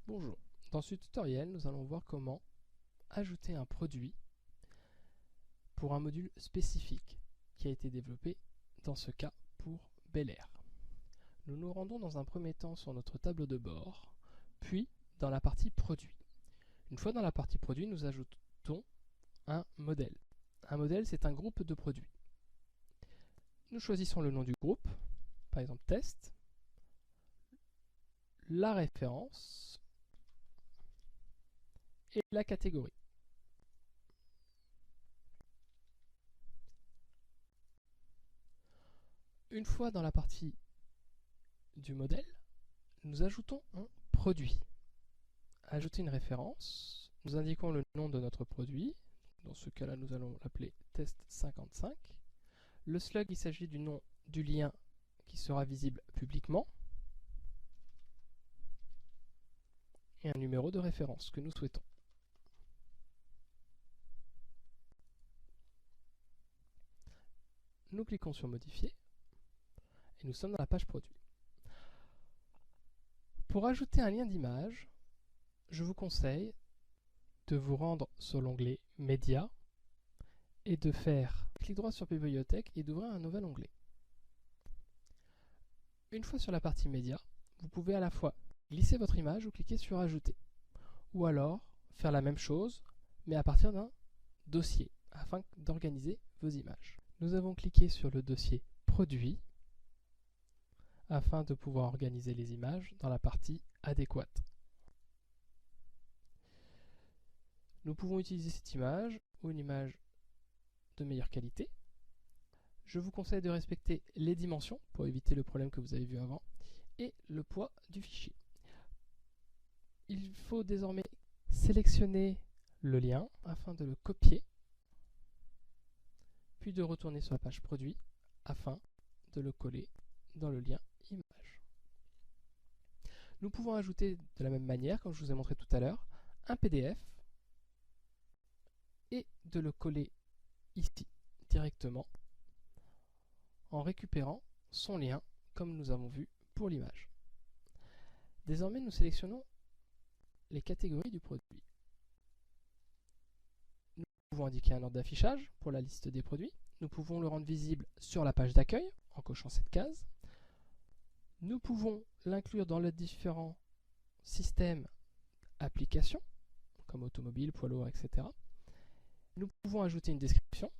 Bonjour, dans ce tutoriel, nous allons voir comment ajouter un produit pour un module spécifique qui a été développé, dans ce cas, pour Bel Air. Nous nous rendons dans un premier temps sur notre tableau de bord, puis dans la partie produit. Une fois dans la partie produit, nous ajoutons un modèle. Un modèle, c'est un groupe de produits. Nous choisissons le nom du groupe, par exemple test, la référence et la catégorie. Une fois dans la partie du modèle, nous ajoutons un produit. Ajouter une référence, nous indiquons le nom de notre produit. Dans ce cas-là, nous allons l'appeler test55. Le slug, il s'agit du nom du lien qui sera visible publiquement. Et un numéro de référence que nous souhaitons. Nous cliquons sur modifier et nous sommes dans la page produit. Pour ajouter un lien d'image, je vous conseille de vous rendre sur l'onglet Média et de faire clic droit sur Bibliothèque et d'ouvrir un nouvel onglet. Une fois sur la partie Média, vous pouvez à la fois glisser votre image ou cliquer sur Ajouter. Ou alors faire la même chose, mais à partir d'un dossier, afin d'organiser vos images. Nous avons cliqué sur le dossier Produit, afin de pouvoir organiser les images dans la partie adéquate. Nous pouvons utiliser cette image ou une image de meilleure qualité. Je vous conseille de respecter les dimensions pour éviter le problème que vous avez vu avant et le poids du fichier. Il faut désormais sélectionner le lien afin de le copier, puis de retourner sur la page produit afin de le coller dans le lien image. Nous pouvons ajouter de la même manière, comme je vous ai montré tout à l'heure, un PDF et de le coller ici directement en récupérant son lien comme nous avons vu pour l'image. Désormais, nous sélectionnons les catégories du produit. Nous pouvons indiquer un ordre d'affichage pour la liste des produits. Nous pouvons le rendre visible sur la page d'accueil en cochant cette case. Nous pouvons l'inclure dans les différents systèmes applications, comme automobile, poids lourd, etc. Nous pouvons ajouter une description.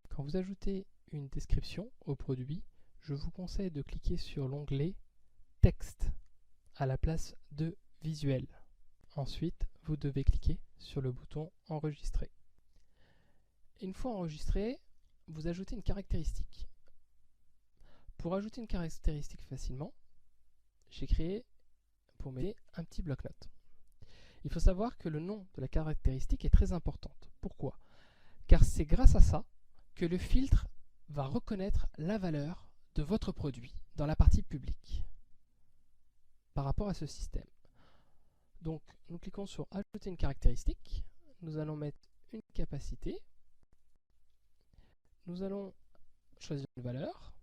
Quand vous ajoutez une description au produit, je vous conseille de cliquer sur l'onglet Texte à la place de Visuel. Ensuite, vous devez cliquer sur le bouton Enregistrer. Une fois enregistré, vous ajoutez une caractéristique. Pour ajouter une caractéristique facilement, j'ai créé pour m'aider un petit bloc-notes. Il faut savoir que le nom de la caractéristique est très importante. Pourquoi? Car c'est grâce à ça que le filtre va reconnaître la valeur de votre produit dans la partie publique par rapport à ce système. Donc, nous cliquons sur Ajouter une caractéristique. Nous allons mettre une capacité. Nous allons choisir une valeur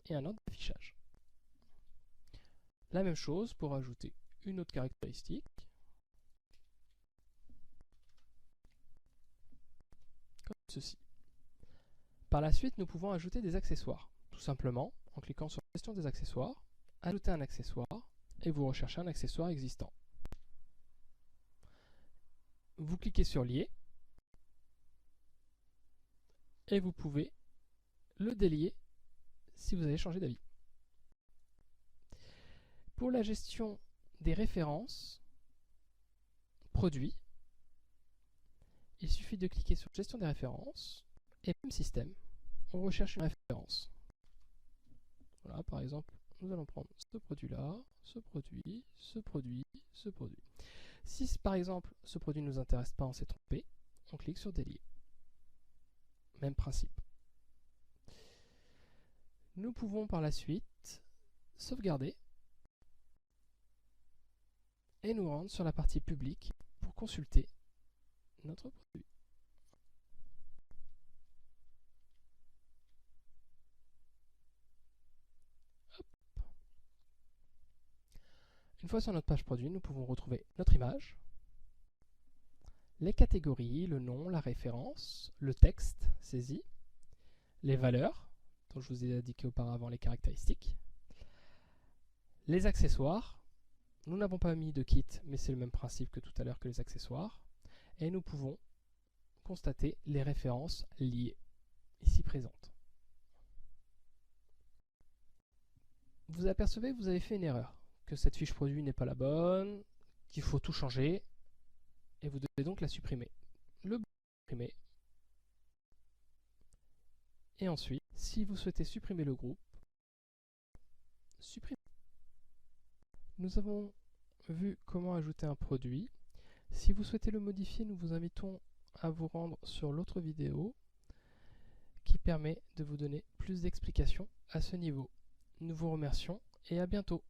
et un ordre d'affichage. La même chose pour ajouter une autre caractéristique. Comme ceci. Par la suite, nous pouvons ajouter des accessoires. Tout simplement, en cliquant sur Gestion des accessoires, ajouter un accessoire et vous recherchez un accessoire existant. Vous cliquez sur Lier et vous pouvez le délier si vous avez changé d'avis. Pour la gestion des références produits, il suffit de cliquer sur Gestion des références et même système, on recherche une référence. Voilà, par exemple, nous allons prendre ce produit-là, ce produit, ce produit, ce produit. Si par exemple ce produit ne nous intéresse pas, on s'est trompé, on clique sur Délier. Même principe. Nous pouvons par la suite sauvegarder et nous rendre sur la partie publique pour consulter notre produit. Hop. Une fois sur notre page produit, nous pouvons retrouver notre image, les catégories, le nom, la référence, le texte saisi, les valeurs, dont je vous ai indiqué auparavant les caractéristiques, les accessoires. Nous n'avons pas mis de kit, mais c'est le même principe que tout à l'heure que les accessoires. Et nous pouvons constater les références liées, ici présentes. Vous apercevez que vous avez fait une erreur, que cette fiche produit n'est pas la bonne, qu'il faut tout changer, et vous devez donc la supprimer. Le bouton supprimer. Et ensuite, si vous souhaitez supprimer le groupe, supprimez. Nous avons vu comment ajouter un produit. Si vous souhaitez le modifier, nous vous invitons à vous rendre sur l'autre vidéo qui permet de vous donner plus d'explications à ce niveau. Nous vous remercions et à bientôt.